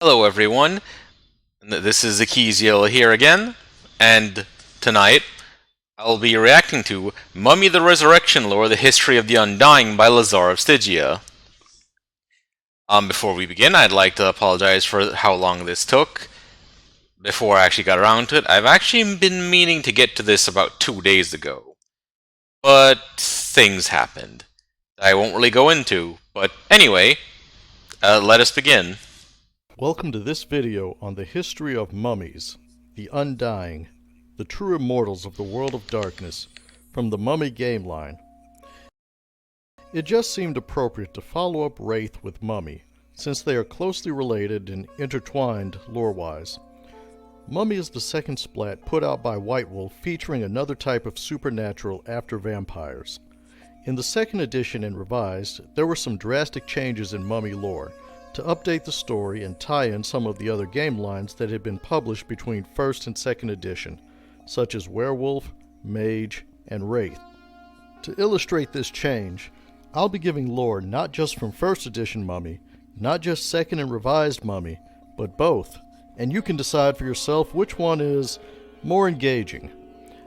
Hello everyone, this is Zykiel here again, and tonight I'll be reacting to Mummy the Resurrection Lore, The History of the Undying by Lazar of Stygia. Before we begin, I'd like to apologize for how long this took. Before I actually got around to it, I've actually been meaning to get to this about 2 days ago. But things happened. I won't really go into, but anyway, let us begin. Welcome to this video on the history of mummies, the Undying, the true immortals of the world of darkness, from the Mummy game line. It just seemed appropriate to follow up Wraith with Mummy, since they are closely related and intertwined lore-wise. Mummy is the second splat put out by White Wolf featuring another type of supernatural after vampires. In the second edition and revised, there were some drastic changes in Mummy lore, to update the story and tie in some of the other game lines that had been published between first and second edition, such as Werewolf, Mage, and Wraith. To illustrate this change, I'll be giving lore not just from first edition Mummy, not just second and revised Mummy, but both, and you can decide for yourself which one is more engaging.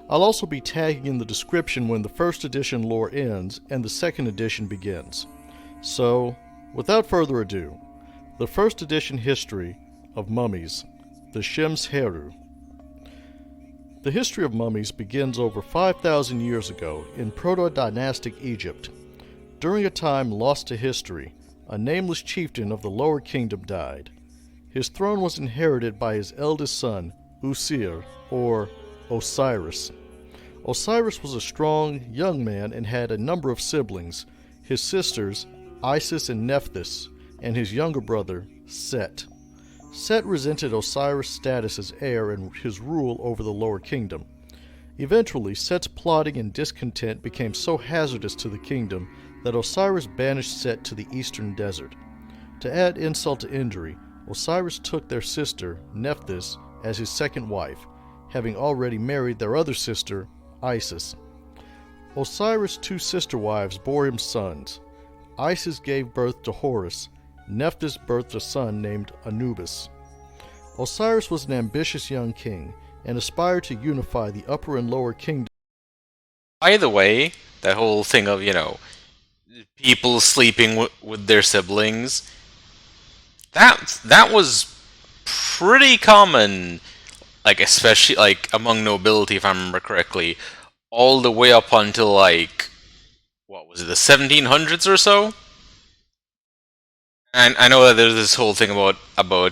I'll also be tagging in the description when the first edition lore ends and the second edition begins. So, without further ado, the first edition history of mummies, the Shems Heru. The history of mummies begins over 5,000 years ago in proto-dynastic Egypt. During a time lost to history, a nameless chieftain of the lower kingdom died. His throne was inherited by his eldest son, Usir, or Osiris. Osiris was a strong, young man and had a number of siblings, his sisters, Isis and Nephthys, and his younger brother, Set. Set resented Osiris' status as heir and his rule over the lower kingdom. Eventually, Set's plotting and discontent became so hazardous to the kingdom that Osiris banished Set to the eastern desert. To add insult to injury, Osiris took their sister, Nephthys, as his second wife, having already married their other sister, Isis. Osiris' two sister wives bore him sons. Isis gave birth to Horus. Nephthys birthed a son named Anubis. Osiris was an ambitious young king and aspired to unify the upper and lower kingdoms. By the way, that whole thing of, people sleeping with their siblings, that was pretty common, like, especially, like, among nobility, if I remember correctly, all the way up until, like, what was it, the 1700s or so? And I know that there's this whole thing about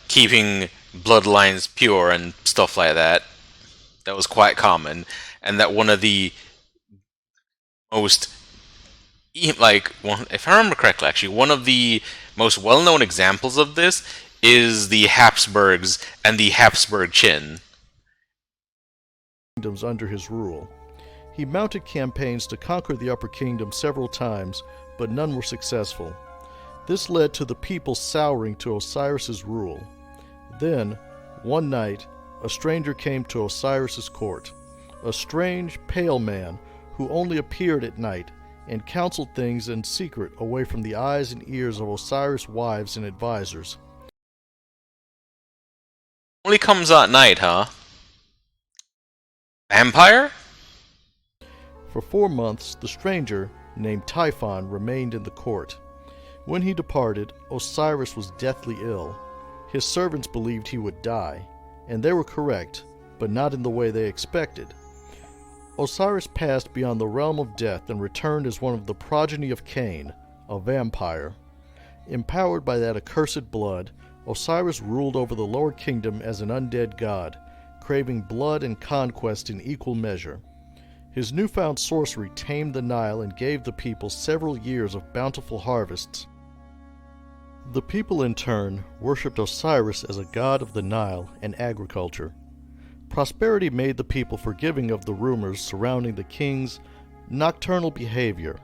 keeping bloodlines pure and stuff like that. That was quite common, and that one of the most, if I remember correctly, actually, one of the most well-known examples of this is the Habsburgs and the Habsburg Chin. Under his rule. He mounted campaigns to conquer the upper kingdom several times, but none were successful. This led to the people souring to Osiris' rule. Then, one night, a stranger came to Osiris' court. A strange, pale man who only appeared at night and counseled things in secret away from the eyes and ears of Osiris' wives and advisors. Only comes at night, huh? Vampire? For 4 months, the stranger, named Typhon, remained in the court. When he departed, Osiris was deathly ill. His servants believed he would die, and they were correct, but not in the way they expected. Osiris passed beyond the realm of death and returned as one of the progeny of Cain, a vampire. Empowered by that accursed blood, Osiris ruled over the lower kingdom as an undead god, craving blood and conquest in equal measure. His newfound sorcery tamed the Nile and gave the people several years of bountiful harvests. The people in turn worshipped Osiris as a god of the Nile and agriculture. Prosperity made the people forgiving of the rumors surrounding the king's nocturnal behavior.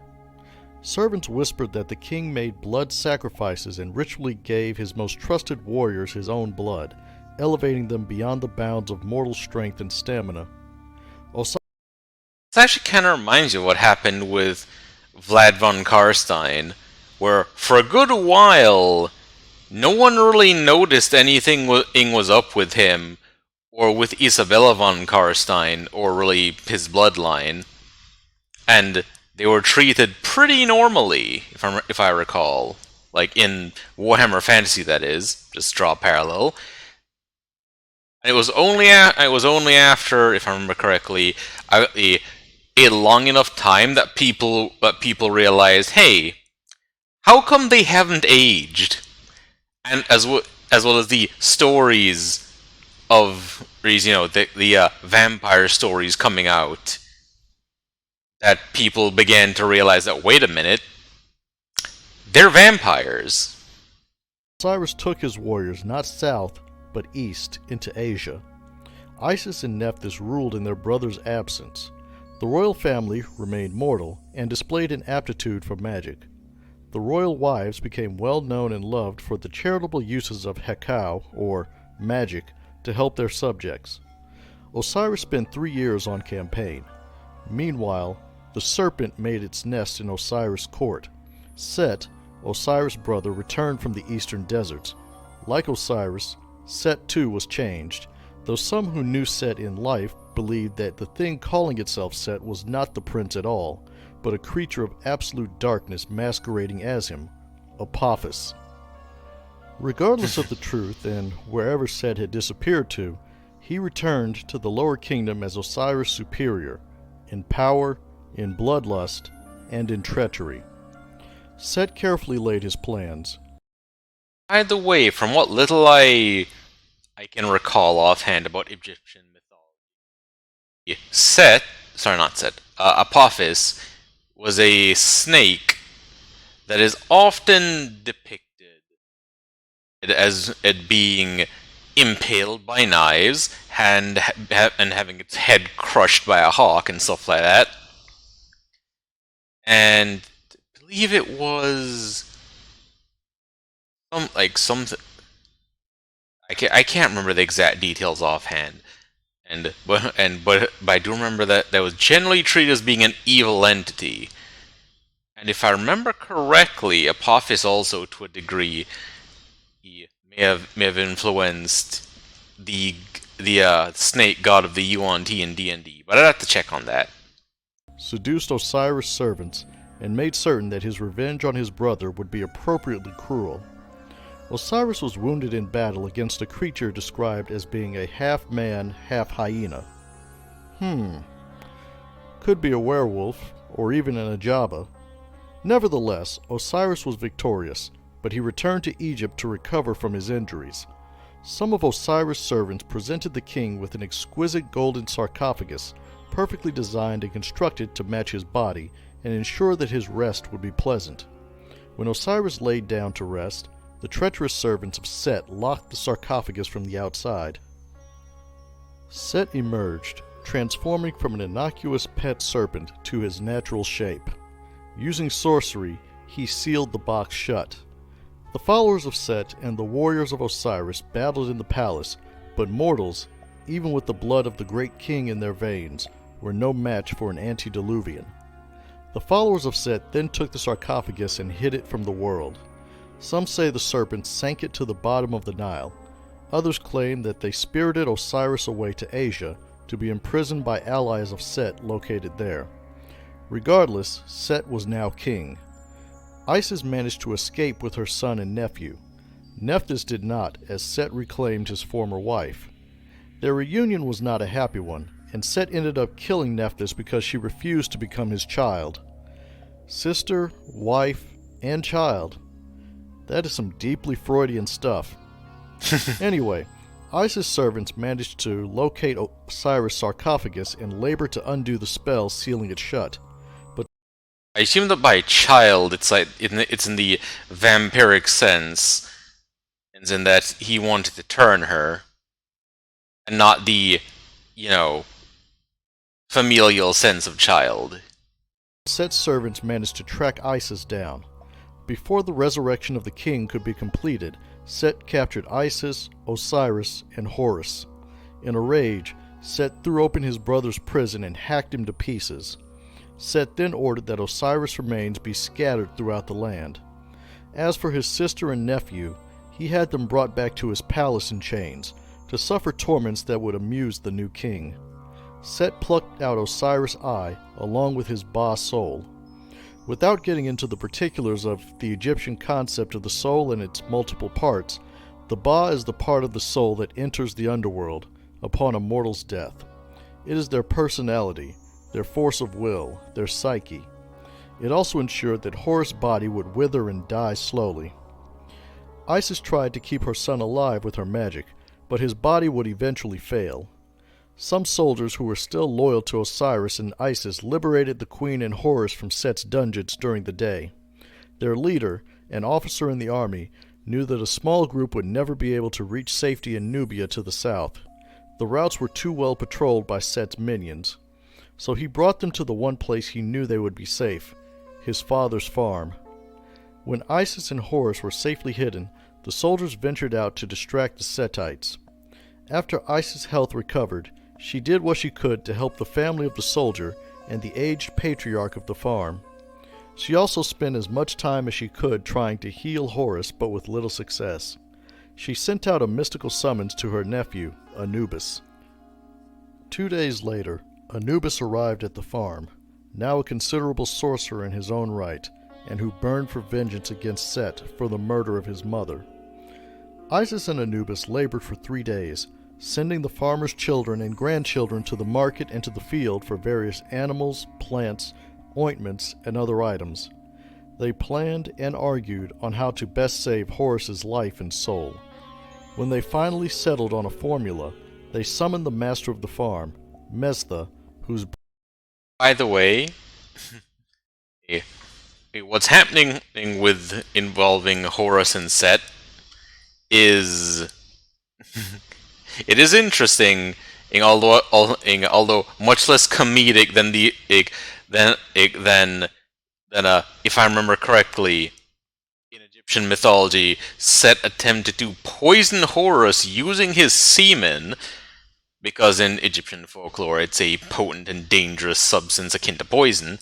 Servants whispered that the king made blood sacrifices and ritually gave his most trusted warriors his own blood, elevating them beyond the bounds of mortal strength and stamina. This actually kind of reminds you of what happened with Vlad von Karstein, where for a good while no one really noticed anything was up with him or with Isabella von Karstein or really his bloodline, and they were treated pretty normally, if I recall, like in Warhammer Fantasy, that is. Just draw a parallel. And it was only after, if I remember correctly, a long enough time that people realized, hey, how come they haven't aged? And as well as the stories of the vampire stories coming out, that people began to realize that, wait a minute, they're vampires. Osiris took his warriors not south, but east into Asia. Isis and Nephthys ruled in their brother's absence. The royal family remained mortal and displayed an aptitude for magic. The royal wives became well known and loved for the charitable uses of Hekau, or magic, to help their subjects. Osiris spent 3 years on campaign. Meanwhile, the serpent made its nest in Osiris' court. Set, Osiris' brother, returned from the eastern deserts. Like Osiris, Set too was changed, though some who knew Set in life believed that the thing calling itself Set was not the prince at all, but a creature of absolute darkness masquerading as him, Apophis. Regardless of the truth, and wherever Set had disappeared to, he returned to the lower kingdom as Osiris' superior, in power, in bloodlust, and in treachery. Set carefully laid his plans. By the way, from what little I can recall offhand about Egyptian mythology, Apophis was a snake that is often depicted as it being impaled by knives and having its head crushed by a hawk and stuff like that. And I believe it was something. I can't remember the exact details offhand. But I do remember that was generally treated as being an evil entity. And if I remember correctly, Apophis also, to a degree, he may have influenced the snake god of the Yuan Ti in D&D. But I'd have to check on that. Seduced Osiris' servants and made certain that his revenge on his brother would be appropriately cruel. Osiris was wounded in battle against a creature described as being a half-man, half-hyena. Could be a werewolf, or even an Ajaba. Nevertheless, Osiris was victorious, but he returned to Egypt to recover from his injuries. Some of Osiris' servants presented the king with an exquisite golden sarcophagus, perfectly designed and constructed to match his body and ensure that his rest would be pleasant. When Osiris laid down to rest, the treacherous servants of Set locked the sarcophagus from the outside. Set emerged, transforming from an innocuous pet serpent to his natural shape. Using sorcery, he sealed the box shut. The followers of Set and the warriors of Osiris battled in the palace, but mortals, even with the blood of the great king in their veins, were no match for an antediluvian. The followers of Set then took the sarcophagus and hid it from the world. Some say the serpent sank it to the bottom of the Nile. Others claim that they spirited Osiris away to Asia to be imprisoned by allies of Set located there. Regardless, Set was now king. Isis managed to escape with her son and nephew. Nephthys did not, as Set reclaimed his former wife. Their reunion was not a happy one, and Set ended up killing Nephthys because she refused to become his child. Sister, wife, and child. That is some deeply Freudian stuff. Anyway, Isis' servants managed to locate Osiris' sarcophagus and labor to undo the spell sealing it shut. But I assume that by child, it's in the vampiric sense, and in that he wanted to turn her, and not the, familial sense of child. Set's servants managed to track Isis down. Before the resurrection of the king could be completed, Set captured Isis, Osiris, and Horus. In a rage, Set threw open his brother's prison and hacked him to pieces. Set then ordered that Osiris' remains be scattered throughout the land. As for his sister and nephew, he had them brought back to his palace in chains, to suffer torments that would amuse the new king. Set plucked out Osiris' eye along with his Ba soul. Without getting into the particulars of the Egyptian concept of the soul and its multiple parts, the Ba is the part of the soul that enters the underworld upon a mortal's death. It is their personality, their force of will, their psyche. It also ensured that Horus' body would wither and die slowly. Isis tried to keep her son alive with her magic, but his body would eventually fail. Some soldiers who were still loyal to Osiris and Isis liberated the queen and Horus from Set's dungeons during the day. Their leader, an officer in the army, knew that a small group would never be able to reach safety in Nubia to the south. The routes were too well patrolled by Set's minions. So he brought them to the one place he knew they would be safe, his father's farm. When Isis and Horus were safely hidden, the soldiers ventured out to distract the Setites. After Isis' health recovered, she did what she could to help the family of the soldier and the aged patriarch of the farm. She also spent as much time as she could trying to heal Horus, but with little success. She sent out a mystical summons to her nephew, Anubis. 2 days later, Anubis arrived at the farm, now a considerable sorcerer in his own right, and who burned for vengeance against Set for the murder of his mother. Isis and Anubis labored for 3 days, sending the farmers' children and grandchildren to the market and to the field for various animals, plants, ointments, and other items. They planned and argued on how to best save Horus's life and soul. When they finally settled on a formula, they summoned the master of the farm, Mestha, whose... By the way, what's happening with involving Horus and Set is it is interesting, although much less comedic than if I remember correctly, in Egyptian mythology, Set attempted to poison Horus using his semen, because in Egyptian folklore it's a potent and dangerous substance akin to poison,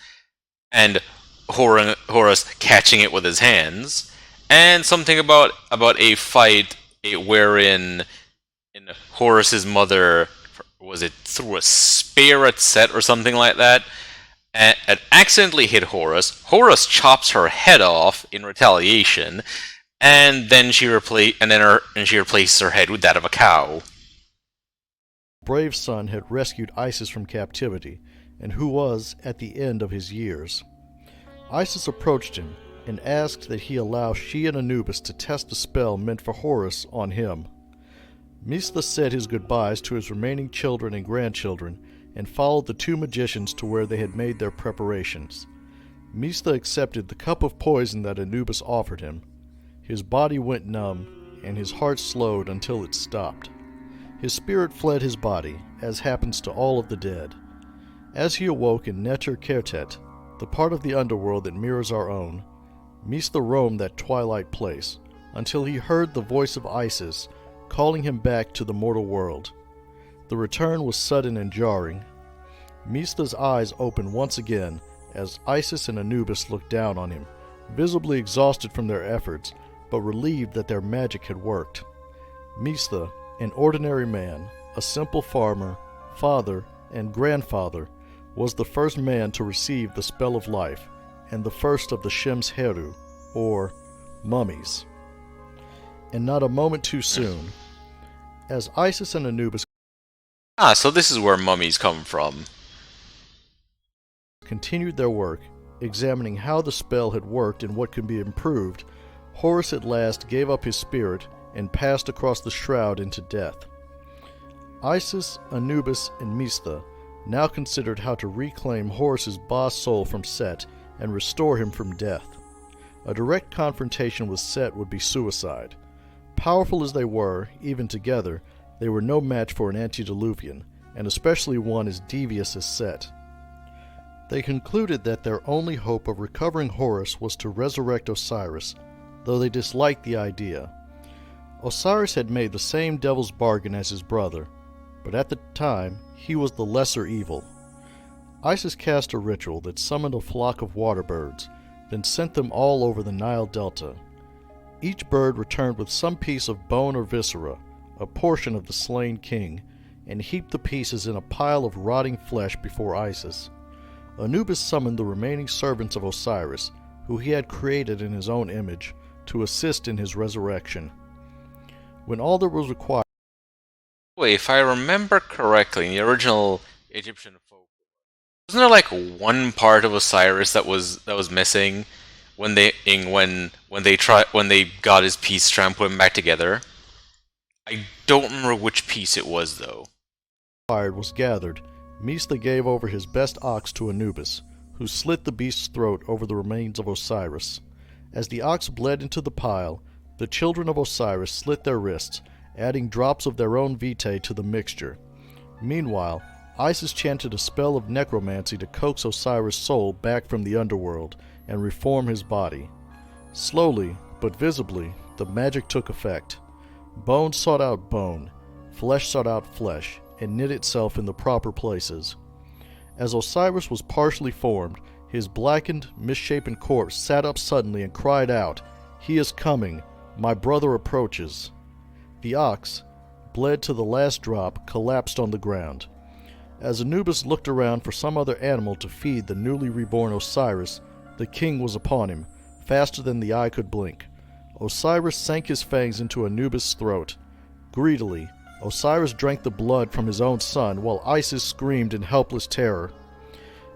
and Horus catching it with his hands, and something about a fight wherein Horus's mother, was it threw a spear at Set or something like that, and accidentally hit Horus. Horus chops her head off in retaliation, and then she replaces her head with that of a cow. brave son had rescued Isis from captivity, and who was at the end of his years. Isis approached him and asked that he allow she and Anubis to test a spell meant for Horus on him. Mestha said his goodbyes to his remaining children and grandchildren and followed the 2 magicians to where they had made their preparations. Mestha accepted the cup of poison that Anubis offered him. His body went numb, and his heart slowed until it stopped. His spirit fled his body, as happens to all of the dead. As he awoke in Neter Kertet, the part of the underworld that mirrors our own, Mestha roamed that twilight place, until he heard the voice of Isis calling him back to the mortal world. The return was sudden and jarring. Mestha's eyes opened once again as Isis and Anubis looked down on him, visibly exhausted from their efforts, but relieved that their magic had worked. Mestha, an ordinary man, a simple farmer, father, and grandfather, was the first man to receive the spell of life, and the first of the Shems Heru, or mummies. And not a moment too soon, as Isis and Anubis So this is where mummies come from. continued their work, examining how the spell had worked and what could be improved, Horus at last gave up his spirit and passed across the shroud into death. Isis, Anubis, and Mestha now considered how to reclaim Horus's Ba soul from Set and restore him from death. A direct confrontation with Set would be suicide. Powerful as they were, even together, they were no match for an antediluvian, and especially one as devious as Set. They concluded that their only hope of recovering Horus was to resurrect Osiris, though they disliked the idea. Osiris had made the same devil's bargain as his brother, but at the time he was the lesser evil. Isis cast a ritual that summoned a flock of water birds, then sent them all over the Nile Delta. Each bird returned with some piece of bone or viscera, a portion of the slain king, and heaped the pieces in a pile of rotting flesh before Isis. Anubis summoned the remaining servants of Osiris, who he had created in his own image, to assist in his resurrection. When all that was required, Wait, if I remember correctly, in the original Egyptian folk, wasn't there like one part of Osiris that was missing when they got his piece trying to put him back together? I don't remember which piece it was though. was gathered, Mista gave over his best ox to Anubis, who slit the beast's throat over the remains of Osiris. As the ox bled into the pile, the children of Osiris slit their wrists, adding drops of their own vitae to the mixture. Meanwhile, Isis chanted a spell of necromancy to coax Osiris' soul back from the underworld and reform his body. Slowly, but visibly, the magic took effect. Bone sought out bone, flesh sought out flesh, and knit itself in the proper places. As Osiris was partially formed, his blackened, misshapen corpse sat up suddenly and cried out, "He is coming! My brother approaches!" The ox, bled to the last drop, collapsed on the ground. As Anubis looked around for some other animal to feed the newly reborn Osiris, the king was upon him, faster than the eye could blink. Osiris sank his fangs into Anubis' throat. Greedily, Osiris drank the blood from his own son, while Isis screamed in helpless terror.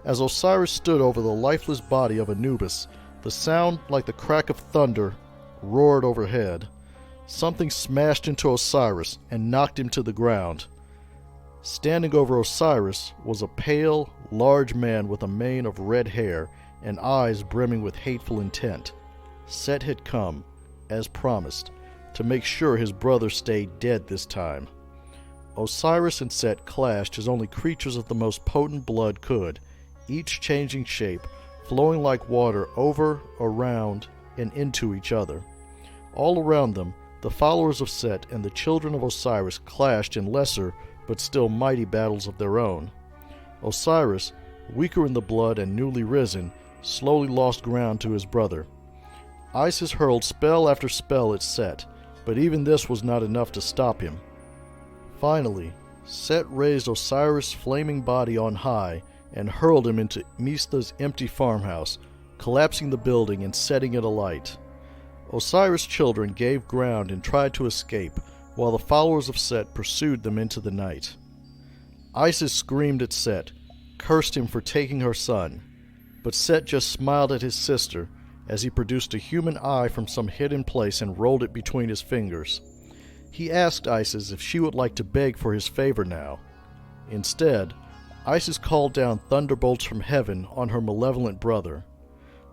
As Osiris stood over the lifeless body of Anubis, the sound like the crack of thunder roared overhead. Something smashed into Osiris and knocked him to the ground. Standing over Osiris was a pale, large man with a mane of red hair and eyes brimming with hateful intent. Set had come, as promised, to make sure his brother stayed dead this time. Osiris and Set clashed as only creatures of the most potent blood could, each changing shape, flowing like water over, around, and into each other. All around them, the followers of Set and the children of Osiris clashed in lesser but still mighty battles of their own. Osiris, weaker in the blood and newly risen, slowly lost ground to his brother. Isis hurled spell after spell at Set, but even this was not enough to stop him. Finally, Set raised Osiris' flaming body on high and hurled him into Mista's empty farmhouse, collapsing the building and setting it alight. Osiris' children gave ground and tried to escape, while the followers of Set pursued them into the night. Isis screamed at Set, cursed him for taking her son, but Set just smiled at his sister as he produced a human eye from some hidden place and rolled it between his fingers. He asked Isis if she would like to beg for his favor now. Instead, Isis called down thunderbolts from heaven on her malevolent brother.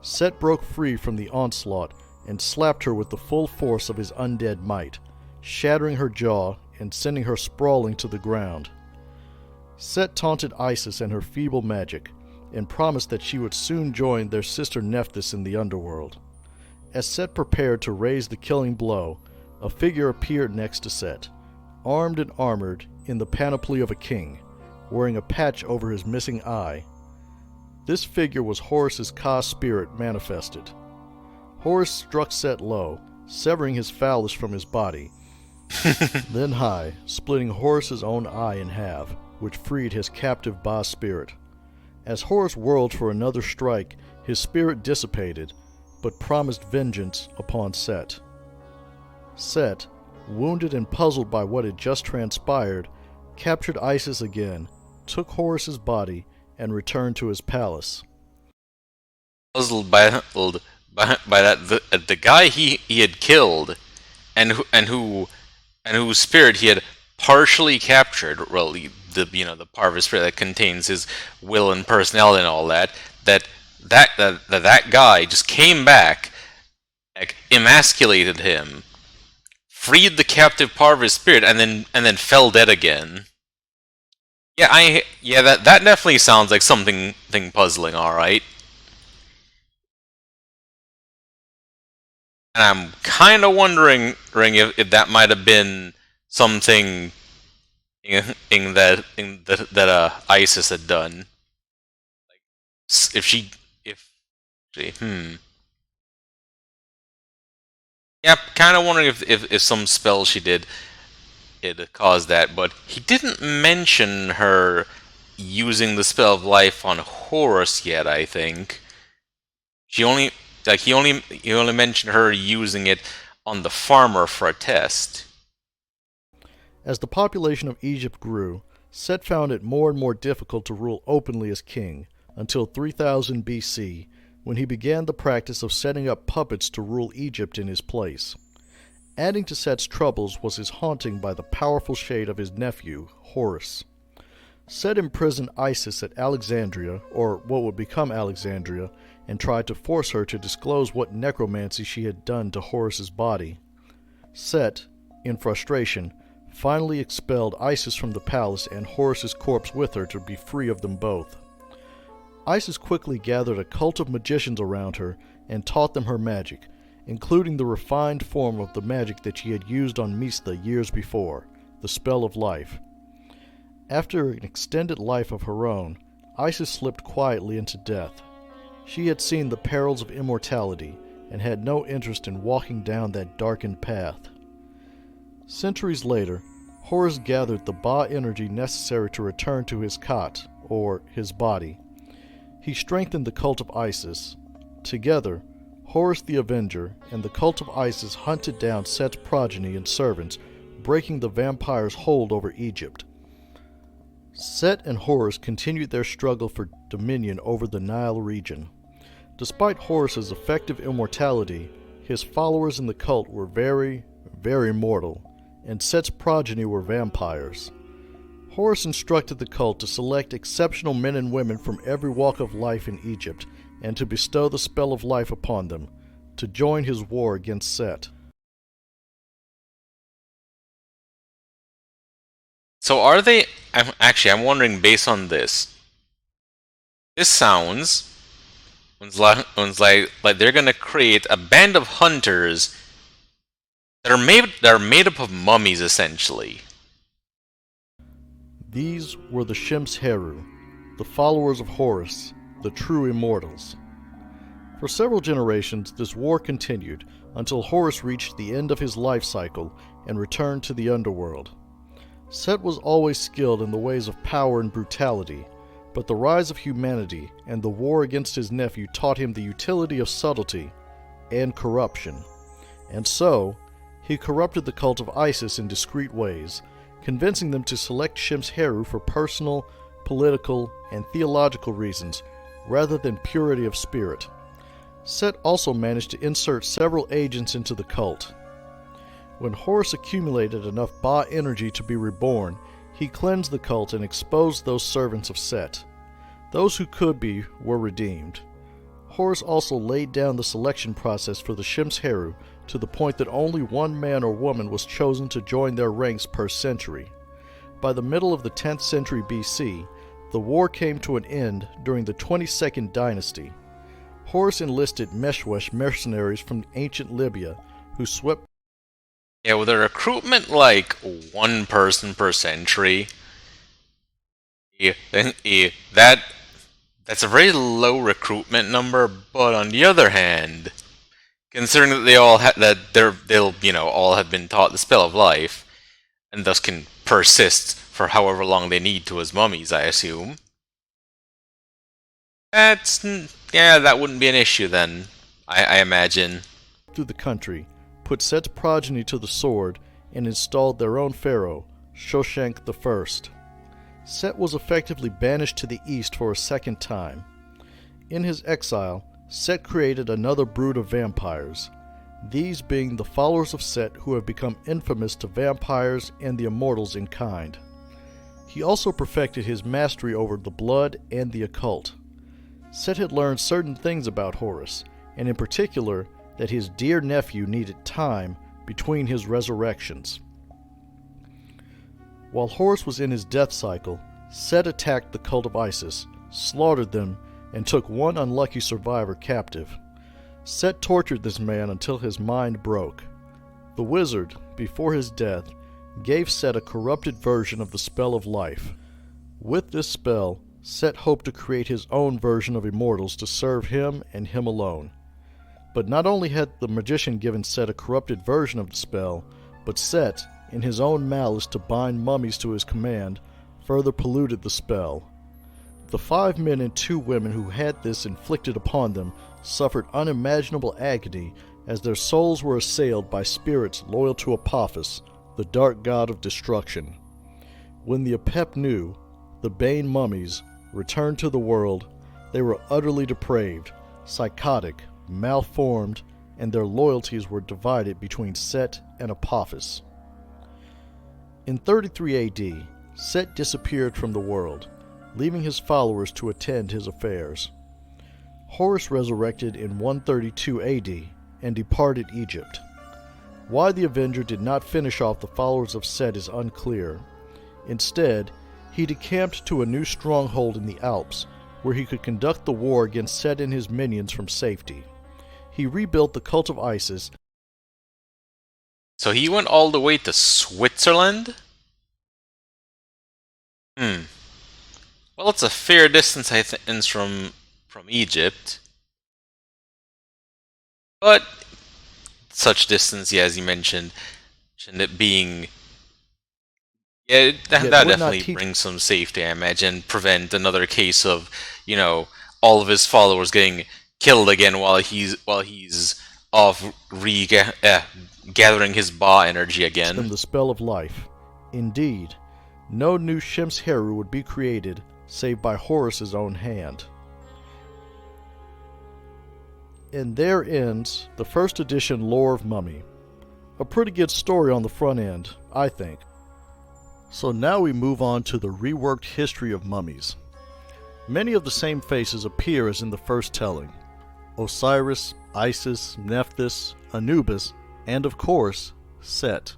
Set broke free from the onslaught and slapped her with the full force of his undead might, shattering her jaw and sending her sprawling to the ground. Set taunted Isis and her feeble magic, and promised that she would soon join their sister Nephthys in the underworld. As Set prepared to raise the killing blow, a figure appeared next to Set, armed and armored in the panoply of a king, wearing a patch over his missing eye. This figure was Horus's Ka spirit manifested. Horus struck Set low, severing his phallus from his body, then high, splitting Horus's own eye in half, which freed his captive Ba spirit. As Horus whirled for another strike, his spirit dissipated, but promised vengeance upon Set. Set, wounded and puzzled by what had just transpired, captured Isis again, took Horus's body, and returned to his palace. Puzzled by that the guy he had killed, and whose spirit he had partially captured. Well, the part of his spirit that contains his will and personality and all that. That guy just came back, like, emasculated him, freed the captive part of his spirit, and then fell dead again. That definitely sounds like something puzzling. All right, and I'm kind of wondering if that might have been something that Isis had done. If she, if she, Yeah, kind of wondering if some spell she did it caused that, but he didn't mention her using the spell of life on Horus yet, I think. She only he only mentioned her using it on the farmer for a test. As the population of Egypt grew, Set found it more and more difficult to rule openly as king until 3000 BC, when he began the practice of setting up puppets to rule Egypt in his place. Adding to Set's troubles was his haunting by the powerful shade of his nephew, Horus. Set imprisoned Isis at Alexandria, or what would become Alexandria, and tried to force her to disclose what necromancy she had done to Horus's body. Set, in frustration, finally expelled Isis from the palace and Horus's corpse with her to be free of them both. Isis quickly gathered a cult of magicians around her and taught them her magic, including the refined form of the magic that she had used on Mista years before, the spell of life. After an extended life of her own, Isis slipped quietly into death. She had seen the perils of immortality and had no interest in walking down that darkened path. Centuries later, Horus gathered the Ba energy necessary to return to his Khat, or his body. He strengthened the cult of Isis. Together, Horus the Avenger and the cult of Isis hunted down Set's progeny and servants, breaking the vampire's hold over Egypt. Set and Horus continued their struggle for dominion over the Nile region. Despite Horus's effective immortality, his followers in the cult were very mortal, and Set's progeny were vampires. Horus instructed the cult to select exceptional men and women from every walk of life in Egypt, and to bestow the spell of life upon them, to join his war against Set. So are they? I'm wondering based on this. This sounds like they're gonna create a band of hunters that are made up of mummies essentially. These were the Heru, the followers of Horus, the true immortals. For several generations, this war continued until Horus reached the end of his life cycle and returned to the underworld. Set was always skilled in the ways of power and brutality, but the rise of humanity and the war against his nephew taught him the utility of subtlety and corruption. And so, he corrupted the cult of Isis in discreet ways, convincing them to select Heru for personal, political, and theological reasons rather than purity of spirit. Set also managed to insert several agents into the cult. When Horus accumulated enough Ba energy to be reborn, he cleansed the cult and exposed those servants of Set. Those who could be were redeemed. Horus also laid down the selection process for the Heru to the point that only one man or woman was chosen to join their ranks per century. By the middle of the 10th century BC, the war came to an end during the 22nd dynasty. Horus enlisted Meshwesh mercenaries from ancient Libya, who swept. Yeah, with a recruitment like one person per century, that's a very low recruitment number. But on the other hand, considering that they'll all have been taught the spell of life, and thus can persist for however long they need to as mummies, I assume. That wouldn't be an issue then. I imagine. Through the country, put Set's progeny to the sword, and installed their own pharaoh, Shoshenq I. Set was effectively banished to the east for a second time. In his exile, Set created another brood of vampires, these being the followers of Set who have become infamous to vampires and the immortals in kind. He also perfected his mastery over the blood and the occult. Set had learned certain things about Horus, and in particular, that his dear nephew needed time between his resurrections. While Horus was in his death cycle, Set attacked the cult of Isis, slaughtered them, and took one unlucky survivor captive. Set tortured this man until his mind broke. The wizard, before his death, gave Set a corrupted version of the spell of life. With this spell, Set hoped to create his own version of immortals to serve him and him alone. But not only had the magician given Set a corrupted version of the spell, but Set, in his own malice to bind mummies to his command, further polluted the spell. The 5 men and 2 women who had this inflicted upon them suffered unimaginable agony as their souls were assailed by spirits loyal to Apophis, the dark god of destruction. When the Apep-Nu, the Bane mummies, returned to the world, they were utterly depraved, psychotic, malformed, and their loyalties were divided between Set and Apophis. In 33 AD, Set disappeared from the world, leaving his followers to attend his affairs. Horus resurrected in 132 AD and departed Egypt. Why the Avenger did not finish off the followers of Set is unclear. Instead, he decamped to a new stronghold in the Alps, where he could conduct the war against Set and his minions from safety. He rebuilt the cult of Isis. So he went all the way to Switzerland? Well, it's a fair distance, I think, from Egypt. But such distance, yeah, as you mentioned it being... Yeah, that definitely brings some safety, I imagine. Prevent another case of, all of his followers getting killed again while he's off gathering his Ba energy again. From the spell of life. Indeed, no new Shems-Heru would be created save by Horus's own hand. And there ends the first edition lore of Mummy. A pretty good story on the front end, I think. So now we move on to the reworked history of mummies. Many of the same faces appear as in the first telling. Osiris, Isis, Nephthys, Anubis, and of course, Set.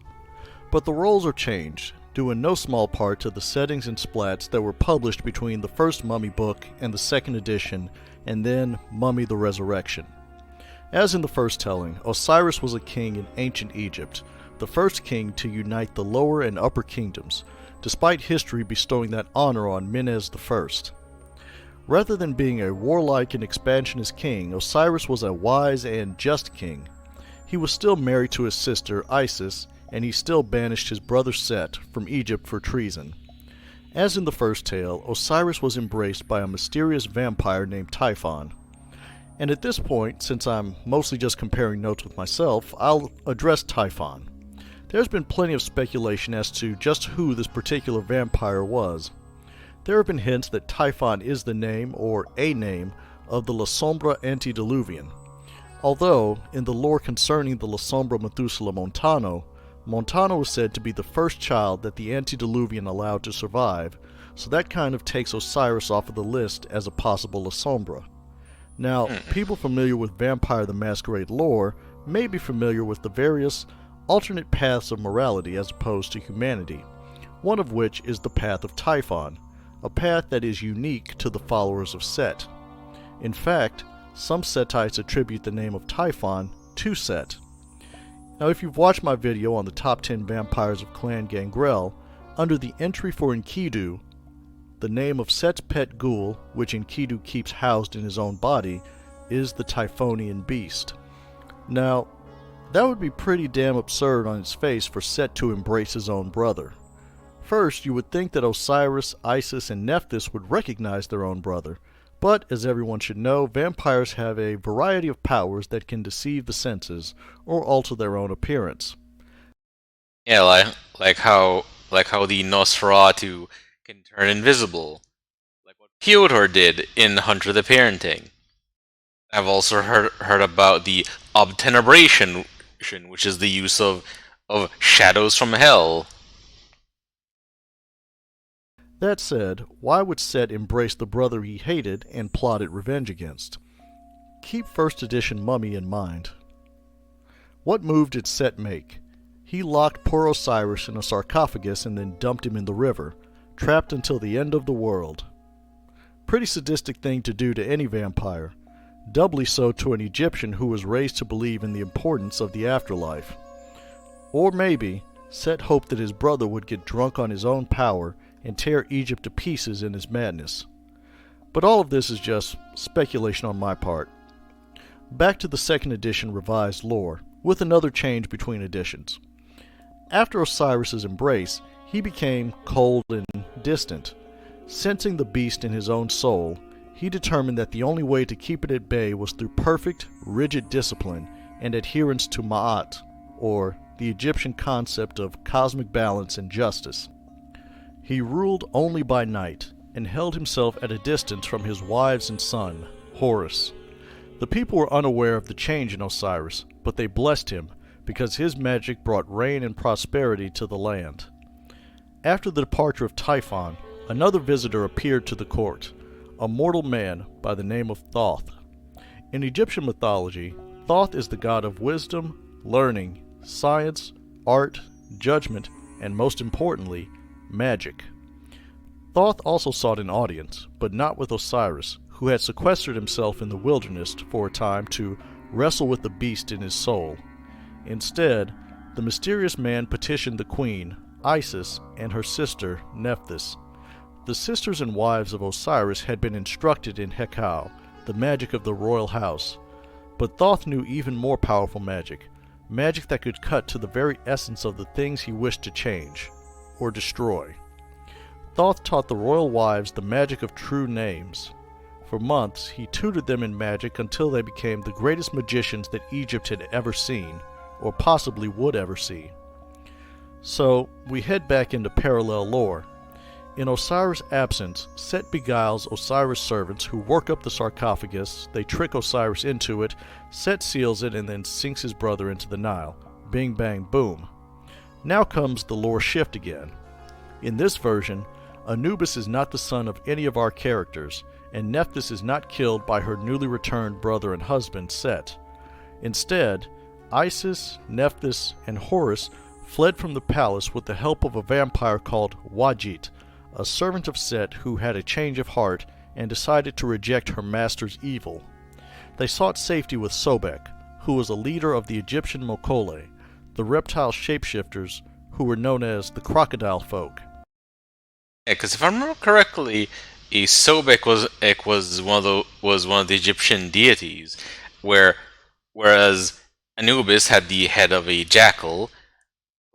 But the roles are changed, due in no small part to the settings and splats that were published between the first Mummy book and the second edition, and then Mummy the Resurrection. As in the first telling, Osiris was a king in ancient Egypt, the first king to unite the lower and upper kingdoms, despite history bestowing that honor on Menes I. Rather than being a warlike and expansionist king, Osiris was a wise and just king. He was still married to his sister, Isis, and he still banished his brother Set from Egypt for treason. As in the first tale, Osiris was embraced by a mysterious vampire named Typhon. And at this point, since I'm mostly just comparing notes with myself, I'll address Typhon. There's been plenty of speculation as to just who this particular vampire was. There have been hints that Typhon is the name, or a name, of the La Sombra antediluvian. Although, in the lore concerning the La Sombra Methuselah Montano, Montano is said to be the first child that the antediluvian allowed to survive, so that kind of takes Osiris off of the list as a possible La Sombra. Now, people familiar with Vampire the Masquerade lore may be familiar with the various alternate paths of morality as opposed to humanity, one of which is the path of Typhon, a path that is unique to the followers of Set. In fact, some Setites attribute the name of Typhon to Set. Now, if you've watched my video on the top 10 vampires of Clan Gangrel, under the entry for Enkidu, the name of Set's pet ghoul, which Enkidu keeps housed in his own body, is the Typhonian beast. Now, that would be pretty damn absurd on its face for Set to embrace his own brother. First, you would think that Osiris, Isis, and Nephthys would recognize their own brother, but as everyone should know, vampires have a variety of powers that can deceive the senses or alter their own appearance. Yeah, like how the Nosferatu can turn invisible, like what Piotr did in Hunter the Parenting. I've also heard about the obtenebration, which is the use of shadows from hell. That said, why would Set embrace the brother he hated and plotted revenge against? Keep first edition Mummy in mind. What move did Set make? He locked poor Osiris in a sarcophagus and then dumped him in the river, trapped until the end of the world. Pretty sadistic thing to do to any vampire, doubly so to an Egyptian who was raised to believe in the importance of the afterlife. Or maybe, Set hoped that his brother would get drunk on his own power and tear Egypt to pieces in his madness. But all of this is just speculation on my part. Back to the second edition revised lore, with another change between editions. After Osiris's embrace, he became cold and distant. Sensing the beast in his own soul, he determined that the only way to keep it at bay was through perfect, rigid discipline and adherence to Ma'at, or the Egyptian concept of cosmic balance and justice. He ruled only by night, and held himself at a distance from his wives and son, Horus. The people were unaware of the change in Osiris, but they blessed him, because his magic brought rain and prosperity to the land. After the departure of Typhon, another visitor appeared to the court, a mortal man by the name of Thoth. In Egyptian mythology, Thoth is the god of wisdom, learning, science, art, judgment, and most importantly, magic. Thoth also sought an audience, but not with Osiris, who had sequestered himself in the wilderness for a time to wrestle with the beast in his soul. Instead, the mysterious man petitioned the queen, Isis, and her sister, Nephthys. The sisters and wives of Osiris had been instructed in Hekau, the magic of the royal house. But Thoth knew even more powerful magic, magic that could cut to the very essence of the things he wished to change, or destroy. Thoth taught the royal wives the magic of true names. For months, he tutored them in magic until they became the greatest magicians that Egypt had ever seen, or possibly would ever see. So, we head back into parallel lore. In Osiris' absence, Set beguiles Osiris' servants who work up the sarcophagus, they trick Osiris into it, Set seals it, and then sinks his brother into the Nile. Bing bang boom. Now comes the lore shift again. In this version, Anubis is not the son of any of our characters, and Nephthys is not killed by her newly returned brother and husband, Set. Instead, Isis, Nephthys, and Horus fled from the palace with the help of a vampire called Wajit, a servant of Set who had a change of heart and decided to reject her master's evil. They sought safety with Sobek, who was a leader of the Egyptian Mokole, the reptile shapeshifters who were known as the crocodile folk. Yeah, because if I remember correctly, Sobek was one of the Egyptian deities, whereas Anubis had the head of a jackal,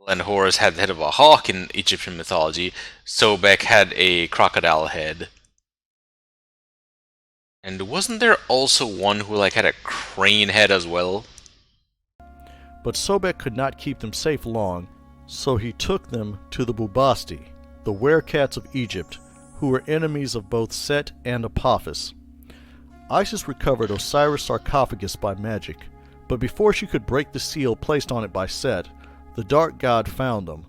and Horus had the head of a hawk in Egyptian mythology. Sobek had a crocodile head. And wasn't there also one who had a crane head as well? But Sobek could not keep them safe long, so he took them to the Bubasti, the werecats of Egypt, who were enemies of both Set and Apophis. Isis recovered Osiris' sarcophagus by magic, but before she could break the seal placed on it by Set, the dark god found them.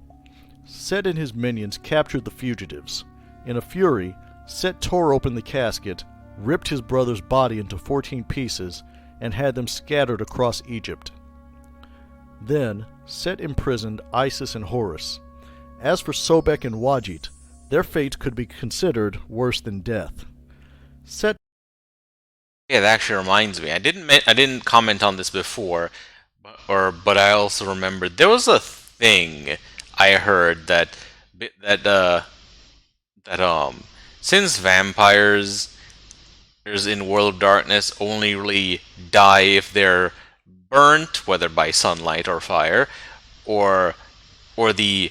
Set and his minions captured the fugitives. In a fury, Set tore open the casket, ripped his brother's body into 14 pieces, and had them scattered across Egypt. Then, Set imprisoned Isis and Horus. As for Sobek and Wajit, their fate could be considered worse than death. Set. Yeah, that actually reminds me. I didn't comment on this before, but I also remembered there was a thing I heard that since vampires in World of Darkness only really die if they're burnt, whether by sunlight or fire, or the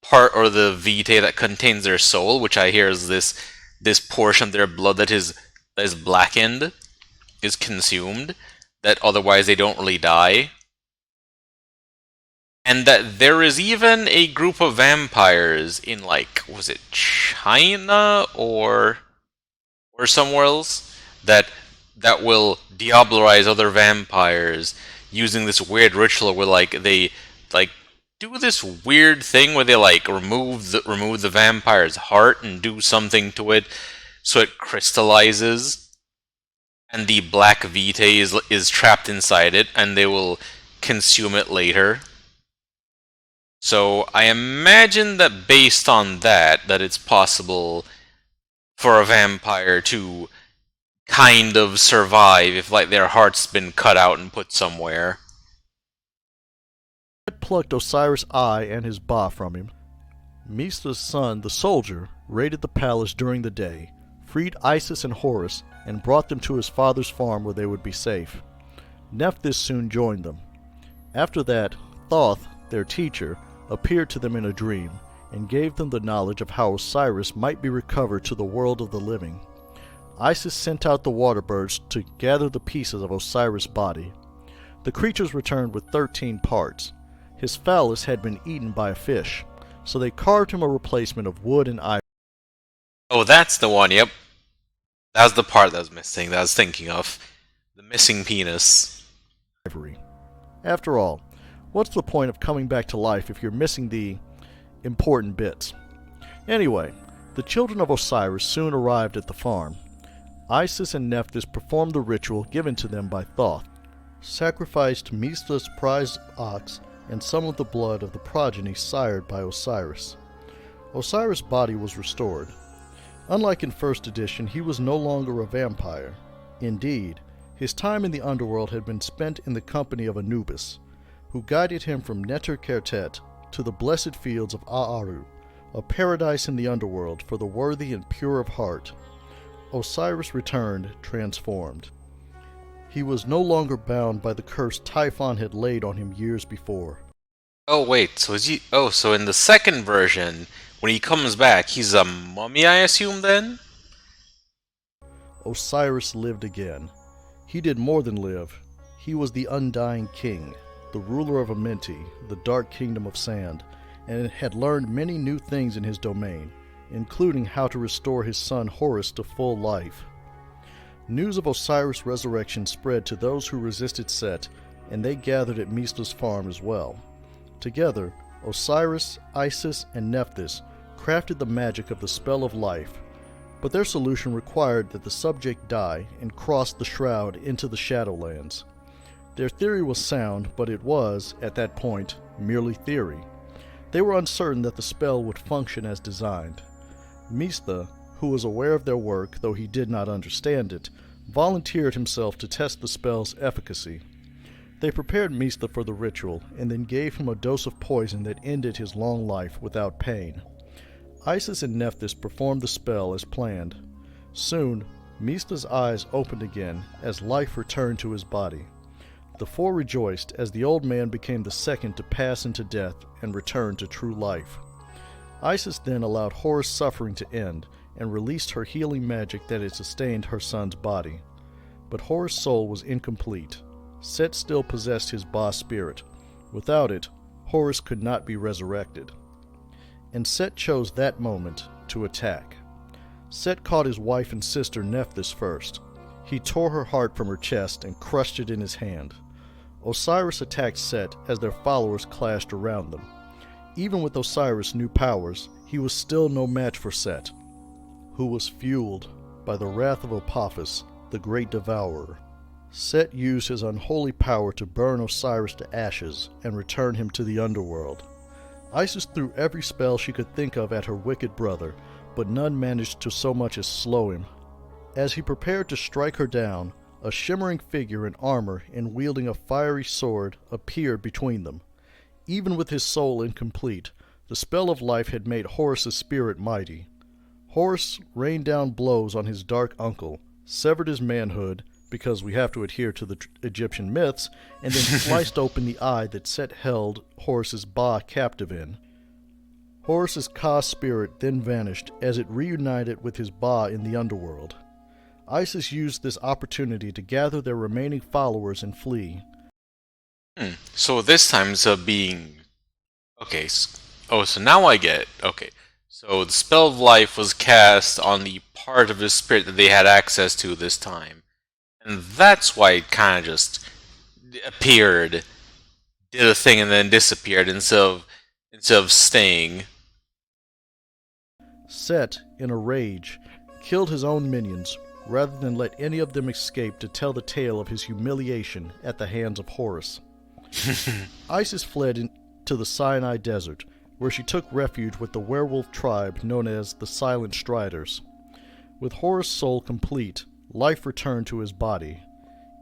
part or the vitae that contains their soul, which I hear is this portion of their blood that is blackened, is consumed, that otherwise they don't really die. And that there is even a group of vampires in, was it China or somewhere else, that will diablerize other vampires using this weird ritual where they do this weird thing where they remove the vampire's heart and do something to it so it crystallizes, and the black vitae is trapped inside it, and they will consume it later. So I imagine that based on that it's possible for a vampire to kind of survive if their heart's been cut out and put somewhere. Set plucked Osiris' eye and his ba from him. Misa's son, the soldier, raided the palace during the day, freed Isis and Horus, and brought them to his father's farm where they would be safe. Nephthys soon joined them. After that, Thoth, their teacher, appeared to them in a dream and gave them the knowledge of how Osiris might be recovered to the world of the living. Isis sent out the water birds to gather the pieces of Osiris' body. The creatures returned with 13 parts. His phallus had been eaten by a fish, so they carved him a replacement of wood and Oh, that's the one. Yep, that was the part that was missing. That I was thinking of the missing penis. ivory. After all, what's the point of coming back to life if you're missing the important bits? Anyway, the children of Osiris soon arrived at the farm. Isis and Nephthys performed the ritual given to them by Thoth, sacrificed Mistha's prized ox and some of the blood of the progeny sired by Osiris. Osiris' body was restored. Unlike in first edition, he was no longer a vampire. Indeed, his time in the underworld had been spent in the company of Anubis, who guided him from Neter-Kertet to the blessed fields of Aaru, a paradise in the underworld for the worthy and pure of heart. Osiris returned, transformed. He was no longer bound by the curse Typhon had laid on him years before. Oh wait, so is he? Oh, so in the second version, when he comes back, he's a mummy, I assume then? Osiris lived again. He did more than live. He was the Undying King, the ruler of Amenti, the dark kingdom of sand, and had learned many new things in his domain, including how to restore his son Horus to full life. News of Osiris' resurrection spread to those who resisted Set, and they gathered at Mistha's farm as well. Together, Osiris, Isis, and Nephthys crafted the magic of the spell of life, but their solution required that the subject die and cross the shroud into the Shadowlands. Their theory was sound, but it was, at that point, merely theory. They were uncertain that the spell would function as designed. Mistha, who was aware of their work, though he did not understand it, volunteered himself to test the spell's efficacy. They prepared Mistha for the ritual, and then gave him a dose of poison that ended his long life without pain. Isis and Nephthys performed the spell as planned. Soon, Mistha's eyes opened again as life returned to his body. The four rejoiced as the old man became the second to pass into death and return to true life. Isis then allowed Horus' suffering to end and released her healing magic that had sustained her son's body. But Horus' soul was incomplete. Set still possessed his Ba spirit. Without it, Horus could not be resurrected. And Set chose that moment to attack. Set caught his wife and sister Nephthys first. He tore her heart from her chest and crushed it in his hand. Osiris attacked Set as their followers clashed around them. Even with Osiris' new powers, he was still no match for Set, who was fueled by the wrath of Apophis, the great devourer. Set used his unholy power to burn Osiris to ashes and return him to the underworld. Isis threw every spell she could think of at her wicked brother, but none managed to so much as slow him. As he prepared to strike her down, a shimmering figure in armor and wielding a fiery sword appeared between them. Even with his soul incomplete, the spell of life had made Horus' spirit mighty. Horus rained down blows on his dark uncle, severed his manhood, because we have to adhere to the Egyptian myths, and then sliced open the eye that Set held Horus' Ba captive in. Horus' Ka spirit then vanished as it reunited with his Ba in the underworld. Isis used this opportunity to gather their remaining followers and flee. So this time it's being... Okay, oh, so now I get it. Okay, so the spell of life was cast on the part of his spirit that they had access to this time. And that's why it kind of just appeared, did a thing, and then disappeared instead of staying. Set, in a rage, killed his own minions, rather than let any of them escape to tell the tale of his humiliation at the hands of Horus. Isis fled into the Sinai Desert, where she took refuge with the werewolf tribe known as the Silent Striders. With Horus' soul complete, life returned to his body.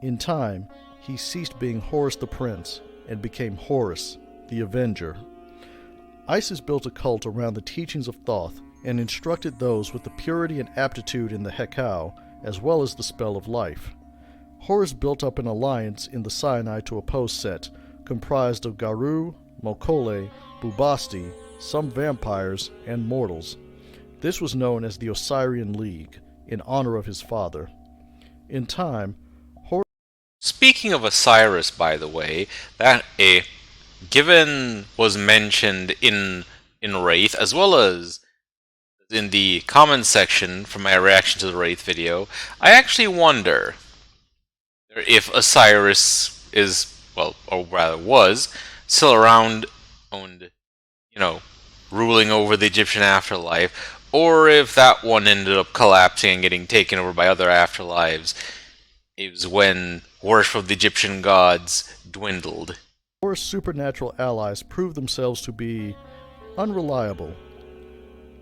In time, he ceased being Horus the Prince and became Horus, the Avenger. Isis built a cult around the teachings of Thoth and instructed those with the purity and aptitude in the Hekau, as well as the spell of life. Horus built up an alliance in the Sinai to oppose Set, comprised of Garu, Mokole, Bubasti, some vampires, and mortals. This was known as the Osirian League, in honor of his father. In time, Horus... Speaking of Osiris, by the way, that a given was mentioned in Wraith as well as in the comments section for my reaction to the Wraith video. I actually wonder if Osiris is, well, or rather was, still around and, ruling over the Egyptian afterlife, or if that one ended up collapsing and getting taken over by other afterlives. It was when worship of the Egyptian gods dwindled. Horus' supernatural allies proved themselves to be unreliable.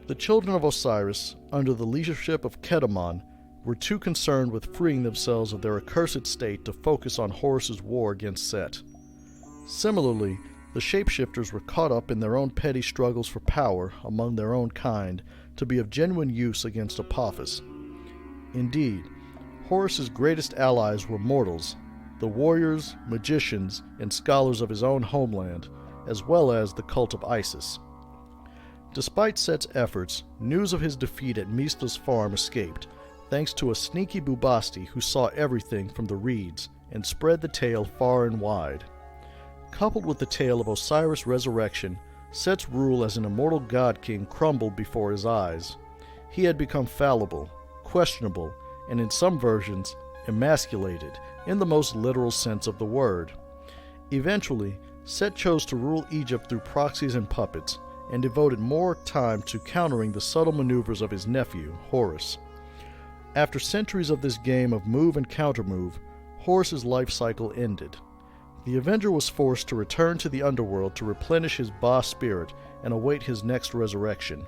The children of Osiris, under the leadership of Kedamon, were too concerned with freeing themselves of their accursed state to focus on Horus's war against Set. Similarly, the shapeshifters were caught up in their own petty struggles for power among their own kind to be of genuine use against Apophis. Indeed, Horus's greatest allies were mortals, the warriors, magicians, and scholars of his own homeland, as well as the cult of Isis. Despite Set's efforts, news of his defeat at Mista's farm escaped, thanks to a sneaky Bubasti who saw everything from the reeds and spread the tale far and wide. Coupled with the tale of Osiris' resurrection, Set's rule as an immortal god-king crumbled before his eyes. He had become fallible, questionable, and in some versions, emasculated, in the most literal sense of the word. Eventually, Set chose to rule Egypt through proxies and puppets, and devoted more time to countering the subtle maneuvers of his nephew, Horus. After centuries of this game of move and countermove, Horus's life cycle ended. The Avenger was forced to return to the underworld to replenish his Ba spirit and await his next resurrection.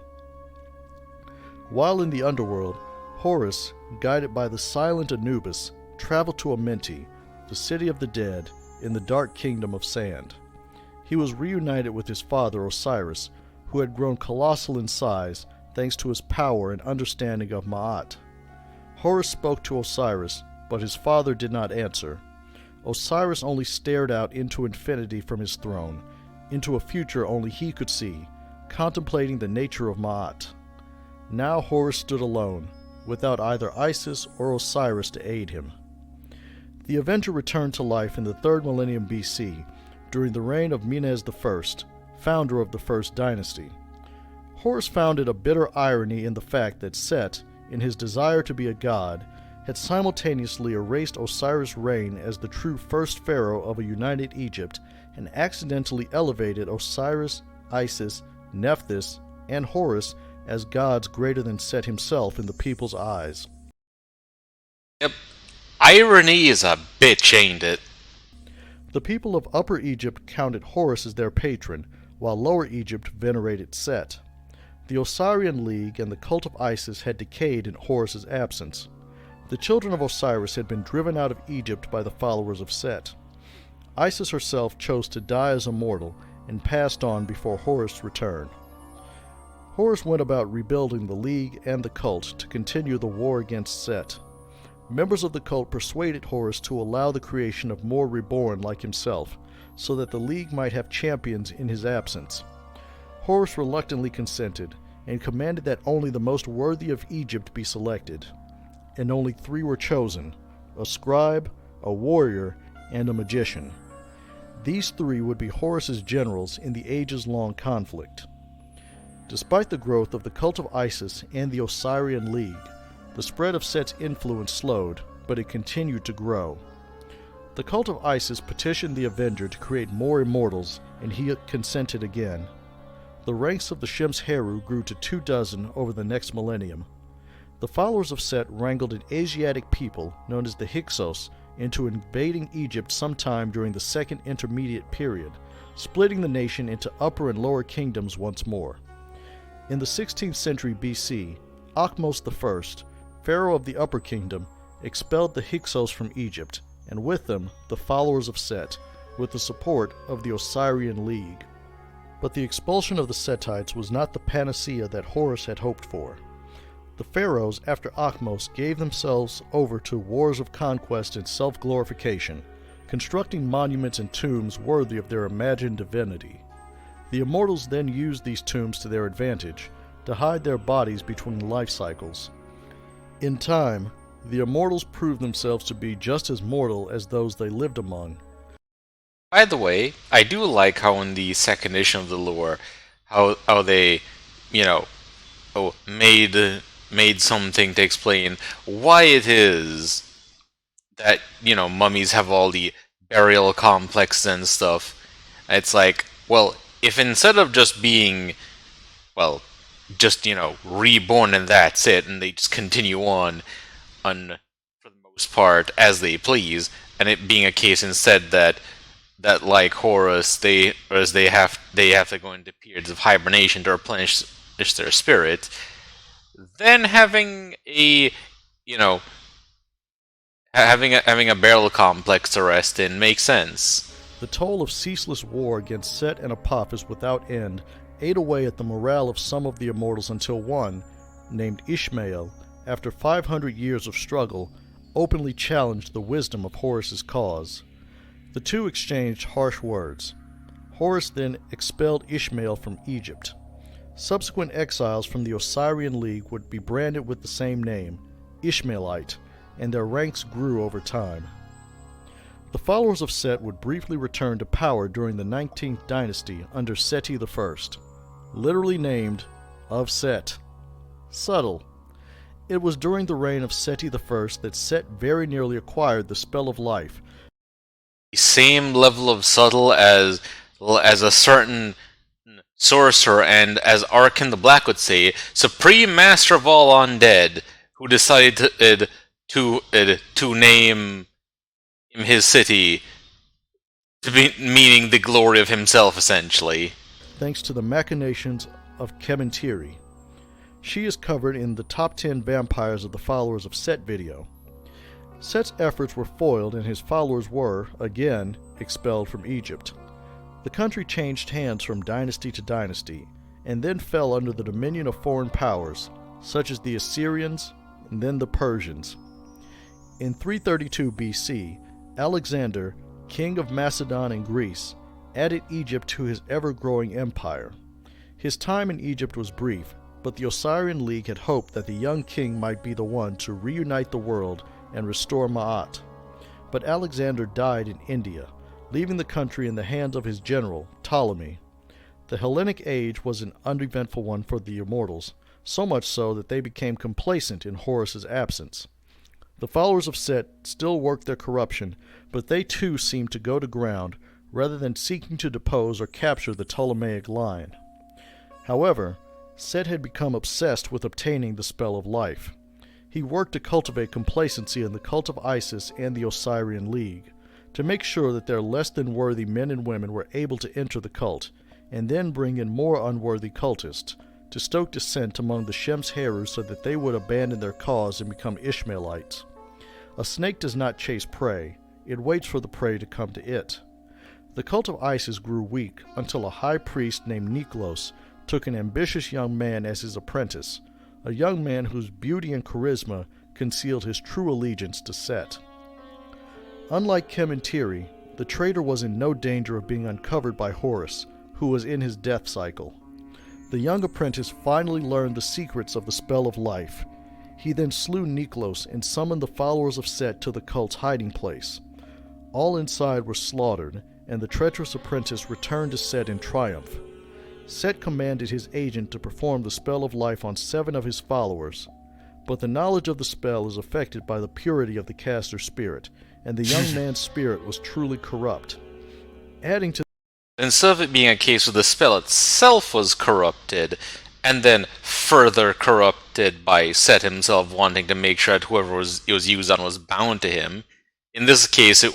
While in the underworld, Horus, guided by the silent Anubis, traveled to Amenti, the city of the dead, in the dark kingdom of sand. He was reunited with his father Osiris, who had grown colossal in size thanks to his power and understanding of Ma'at. Horus spoke to Osiris, but his father did not answer. Osiris only stared out into infinity from his throne, into a future only he could see, contemplating the nature of Ma'at. Now Horus stood alone, without either Isis or Osiris to aid him. The Avenger returned to life in the 3rd millennium BC, during the reign of Menes I, founder of the First Dynasty. Horus found it a bitter irony in the fact that Set, in his desire to be a god, had simultaneously erased Osiris' reign as the true first pharaoh of a united Egypt and accidentally elevated Osiris, Isis, Nephthys, and Horus as gods greater than Set himself in the people's eyes. Yep. Irony is a bitch, ain't it? The people of Upper Egypt counted Horus as their patron, while Lower Egypt venerated Set. The Osirian League and the cult of Isis had decayed in Horus's absence. The children of Osiris had been driven out of Egypt by the followers of Set. Isis herself chose to die as a mortal and passed on before Horus returned. Horus went about rebuilding the League and the cult to continue the war against Set. Members of the cult persuaded Horus to allow the creation of more reborn like himself, so that the League might have champions in his absence. Horus reluctantly consented, and commanded that only the most worthy of Egypt be selected. And only 3 were chosen: a scribe, a warrior, and a magician. These 3 would be Horus's generals in the ages-long conflict. Despite the growth of the cult of Isis and the Osirian League, the spread of Set's influence slowed, but it continued to grow. The cult of Isis petitioned the Avenger to create more immortals, and he consented again. The ranks of the Shems Heru grew to 24 over the next millennium. The followers of Set wrangled an Asiatic people, known as the Hyksos, into invading Egypt sometime during the Second Intermediate Period, splitting the nation into upper and lower kingdoms once more. In the 16th century BC, Akhmos I, pharaoh of the Upper Kingdom, expelled the Hyksos from Egypt, and with them the followers of Set, with the support of the Osirian League. But the expulsion of the Setites was not the panacea that Horus had hoped for. The pharaohs, after Akhmos, gave themselves over to wars of conquest and self-glorification, constructing monuments and tombs worthy of their imagined divinity. The immortals then used these tombs to their advantage, to hide their bodies between life cycles. In time, the immortals proved themselves to be just as mortal as those they lived among. By the way, I do like how in the second edition of the lore, how they, you know, made something to explain why it is that mummies have all the burial complexes and stuff. It's like, well, if instead of just being, well, just reborn and that's it, and they just continue on for the most part as they please, and it being a case instead that like Horus, they have to go into periods of hibernation to replenish their spirit, then having a you know having a burial complex to rest in makes sense. The toll of ceaseless war against Set and Apophis without end ate away at the morale of some of the immortals until one, named Ishmael, after 500 years of struggle, openly challenged the wisdom of Horus's cause. The two exchanged harsh words. Horus then expelled Ishmael from Egypt. Subsequent exiles from the Osirian League would be branded with the same name, Ishmaelite, and their ranks grew over time. The followers of Set would briefly return to power during the 19th dynasty under Seti I, literally named of Set. Subtle. It was during the reign of Seti I that Set very nearly acquired the spell of life. The same level of subtle as a certain sorcerer, and as Arkin the Black would say, supreme master of all undead, who decided to name his city to be meaning the glory of himself, essentially. Thanks to the machinations of Kementiri. She is covered in the Top 10 Vampires of the Followers of Set video. Set's efforts were foiled and his followers were, again, expelled from Egypt. The country changed hands from dynasty to dynasty, and then fell under the dominion of foreign powers, such as the Assyrians and then the Persians. In 332 BC, Alexander, king of Macedon and Greece, added Egypt to his ever-growing empire. His time in Egypt was brief, but the Osirian League had hoped that the young king might be the one to reunite the world and restore Ma'at. But Alexander died in India, leaving the country in the hands of his general, Ptolemy. The Hellenic Age was an uneventful one for the immortals, so much so that they became complacent in Horus's absence. The followers of Set still worked their corruption, but they too seemed to go to ground, rather than seeking to depose or capture the Ptolemaic line. However, Set had become obsessed with obtaining the spell of life. He worked to cultivate complacency in the cult of Isis and the Osirian League, to make sure that their less than worthy men and women were able to enter the cult, and then bring in more unworthy cultists, to stoke dissent among the Shem's Heru so that they would abandon their cause and become Ishmaelites. A snake does not chase prey, it waits for the prey to come to it. The cult of Isis grew weak until a high priest named Niklos took an ambitious young man as his apprentice, a young man whose beauty and charisma concealed his true allegiance to Set. Unlike Kementiri, the traitor was in no danger of being uncovered by Horus, who was in his death cycle. The young apprentice finally learned the secrets of the spell of life. He then slew Niklos and summoned the followers of Set to the cult's hiding place. All inside were slaughtered, and the treacherous apprentice returned to Set in triumph. Set commanded his agent to perform the spell of life on 7 of his followers, but the knowledge of the spell is affected by the purity of the caster's spirit, and the young man's spirit was truly corrupt. Adding to Instead of it being a case where the spell itself was corrupted, and then further corrupted by Set himself wanting to make sure that whoever it was used on was bound to him, in this case it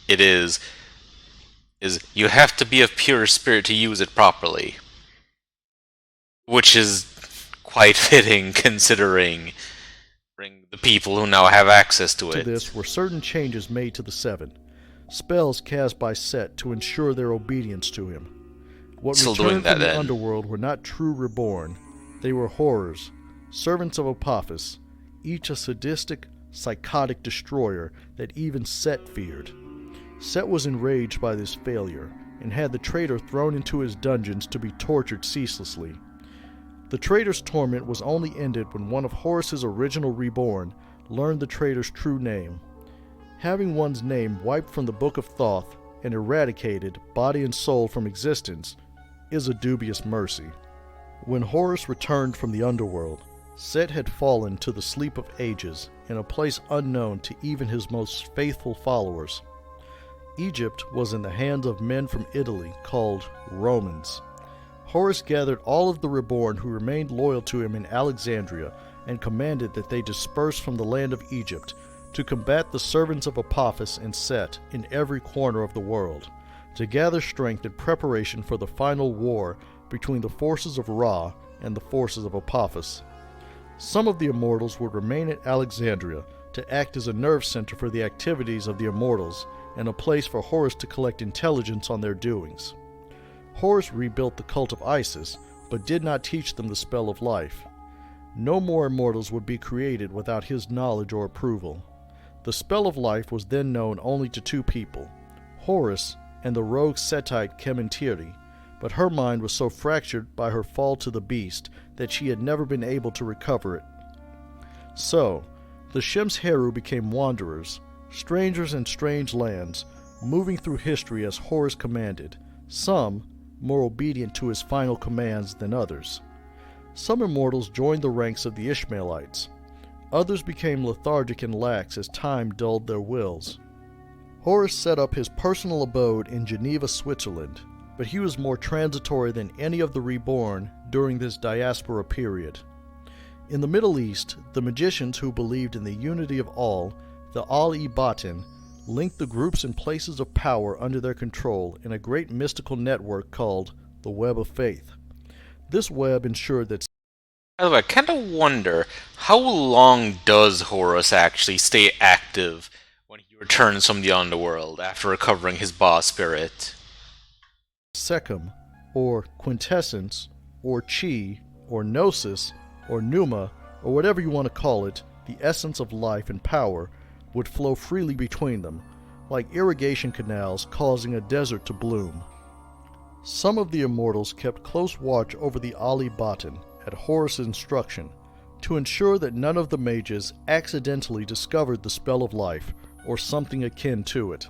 is you have to be of pure spirit to use it properly, which is quite fitting considering the people who now have access to it. this were certain changes made to the 7, spells cast by Set to ensure their obedience to him. What Still returned doing that from the then. underworld were not true reborn, they were horrors, servants of Apophis, each a sadistic, psychotic destroyer that even Set feared. Set was enraged by this failure and had the traitor thrown into his dungeons to be tortured ceaselessly. The traitor's torment was only ended when one of Horus's original reborn learned the traitor's true name. Having one's name wiped from the Book of Thoth and eradicated, body and soul, from existence is a dubious mercy. When Horus returned from the underworld, Set had fallen to the sleep of ages in a place unknown to even his most faithful followers. Egypt was in the hands of men from Italy called Romans. Horus gathered all of the reborn who remained loyal to him in Alexandria and commanded that they disperse from the land of Egypt to combat the servants of Apophis and Set in every corner of the world, to gather strength in preparation for the final war between the forces of Ra and the forces of Apophis. Some of the immortals would remain at Alexandria to act as a nerve center for the activities of the immortals and a place for Horus to collect intelligence on their doings. Horus rebuilt the cult of Isis, but did not teach them the spell of life. No more immortals would be created without his knowledge or approval. The spell of life was then known only to two people, Horus and the rogue Setite Kementiri, but her mind was so fractured by her fall to the beast that she had never been able to recover it. So, the Shem's-Heru became wanderers, strangers in strange lands, moving through history as Horus commanded, some more obedient to his final commands than others. Some immortals joined the ranks of the Ishmaelites. Others became lethargic and lax as time dulled their wills. Horus set up his personal abode in Geneva, Switzerland, but he was more transitory than any of the reborn during this diaspora period. In the Middle East, the magicians who believed in the unity of all, the Al-i-Batin, linked the groups and places of power under their control in a great mystical network called the Web of Faith. This web ensured that... By the way, I kind of wonder, how long does Horus actually stay active when he returns from the underworld after recovering his boss spirit? Sekhem, or quintessence, or chi, or gnosis, or pneuma, or whatever you want to call it, the essence of life and power, would flow freely between them, like irrigation canals causing a desert to bloom. Some of the immortals kept close watch over the Ali-Batin at Horus' instruction to ensure that none of the mages accidentally discovered the spell of life or something akin to it.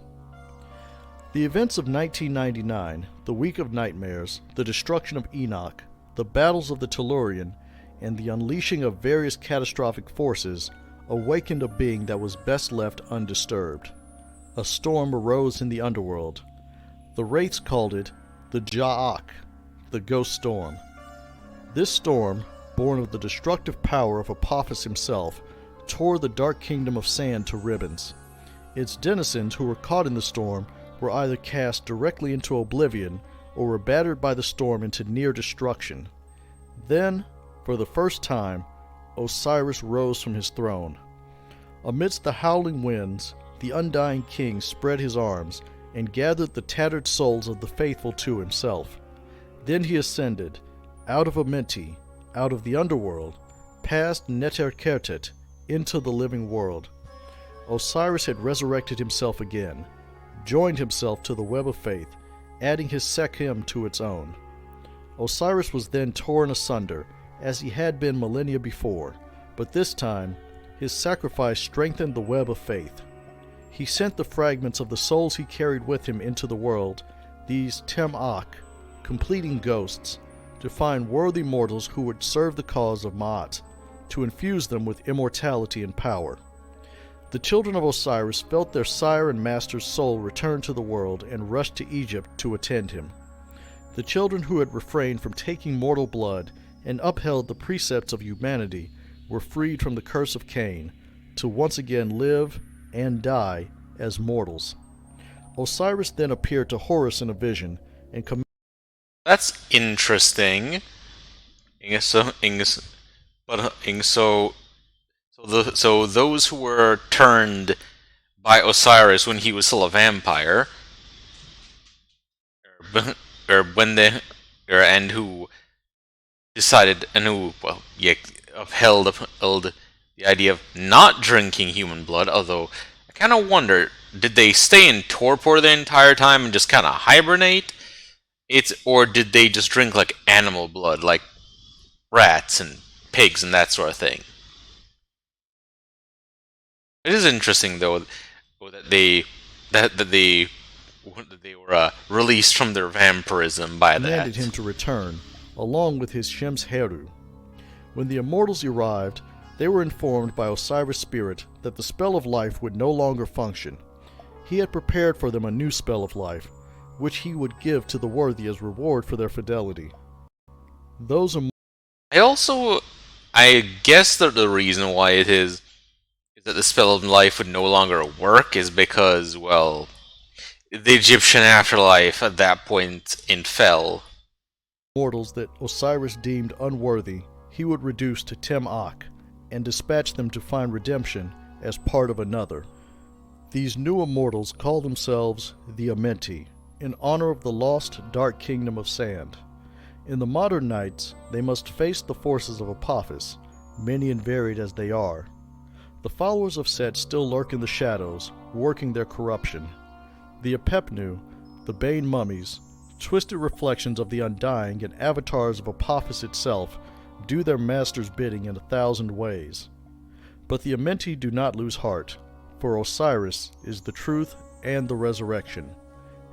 The events of 1999, the Week of Nightmares, the destruction of Enoch, the battles of the Tellurian, and the unleashing of various catastrophic forces awakened a being that was best left undisturbed. A storm arose in the underworld. The Wraiths called it the Ja'ak, the Ghost Storm. This storm, born of the destructive power of Apophis himself, tore the dark kingdom of sand to ribbons. Its denizens who were caught in the storm were either cast directly into oblivion or were battered by the storm into near destruction. Then, for the first time, Osiris rose from his throne. Amidst the howling winds, the Undying King spread his arms and gathered the tattered souls of the faithful to himself. Then he ascended, out of Amenti, out of the underworld, past Neterkertet, into the living world. Osiris had resurrected himself again, joined himself to the web of faith, adding his Sekhem to its own. Osiris was then torn asunder, as he had been millennia before, but this time his sacrifice strengthened the web of faith. He sent the fragments of the souls he carried with him into the world, these Tem-Ak, completing ghosts, to find worthy mortals who would serve the cause of Ma'at, to infuse them with immortality and power. The children of Osiris felt their sire and master's soul return to the world and rushed to Egypt to attend him. The children who had refrained from taking mortal blood and upheld the precepts of humanity were freed from the curse of Cain, to once again live and die as mortals. Osiris then appeared to Horus in a vision and commanded... That's interesting. So those who were turned by Osiris when he was still a vampire, or when they, and who decided, and who, well, yeah, upheld the idea of not drinking human blood. Although I kind of wonder, did they stay in torpor the entire time and just kind of hibernate? Or did they just drink like animal blood, like rats and pigs and that sort of thing? It is interesting though that they were released from their vampirism by Commanded him that. to return, along with his Shem's Heru. When the immortals arrived, they were informed by Osiris' spirit that the spell of life would no longer function. He had prepared for them a new spell of life, which he would give to the worthy as reward for their fidelity. Those I guess that the reason why it is that the spell of life would no longer work is because, well, the Egyptian afterlife at that point infell. immortals that Osiris deemed unworthy, he would reduce to Tem-Ak and dispatch them to find redemption as part of another. These new immortals call themselves the Amenti, in honor of the lost dark kingdom of sand. In the modern nights, they must face the forces of Apophis, many and varied as they are. The followers of Set still lurk in the shadows, working their corruption. The Apepnu, the Bane mummies, twisted reflections of the Undying and avatars of Apophis itself, do their master's bidding in 1,000 ways. But the Amenti do not lose heart, for Osiris is the truth and the resurrection,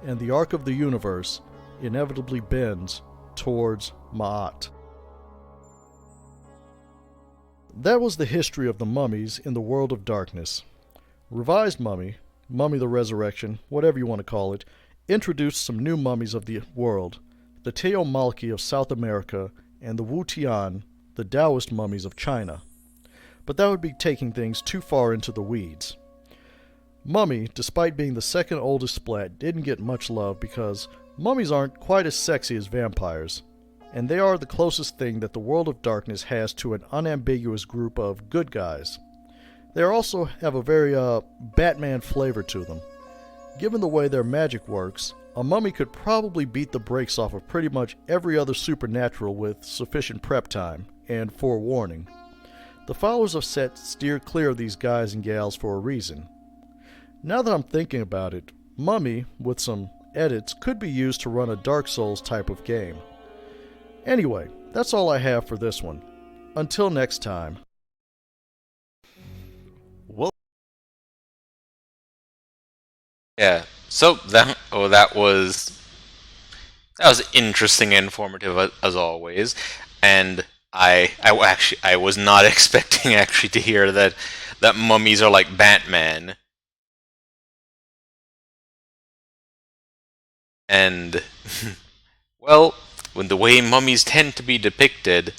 and the arc of the universe inevitably bends towards Ma'at. That was the history of the mummies in the world of darkness. Revised Mummy, Mummy the Resurrection, whatever you want to call it, introduced some new mummies of the world, the Teomalki of South America and the Wu Tian, the Taoist mummies of China. But that would be taking things too far into the weeds. Mummy, despite being the second oldest splat, didn't get much love because mummies aren't quite as sexy as vampires, and they are the closest thing that the world of darkness has to an unambiguous group of good guys. They also have a very Batman flavor to them. Given the way their magic works, a mummy could probably beat the brakes off of pretty much every other supernatural with sufficient prep time and forewarning. The followers of Set steer clear of these guys and gals for a reason. Now that I'm thinking about it, Mummy, with some edits, could be used to run a Dark Souls type of game. Anyway, that's all I have for this one. Until next time. Well, Yeah. So that was interesting and informative as always, and I was not expecting actually to hear that mummies are like Batman, and well, when the way mummies tend to be depicted,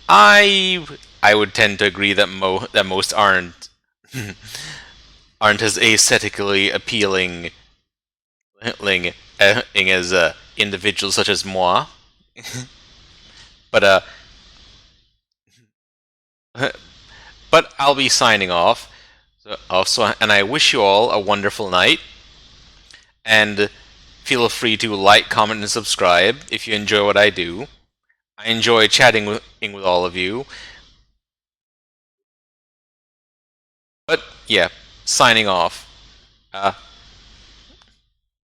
I would tend to agree that most aren't as aesthetically appealing as individuals such as moi. But but I'll be signing off. And I wish you all a wonderful night. And feel free to like, comment, and subscribe if you enjoy what I do. I enjoy chatting with all of you. But yeah, signing off.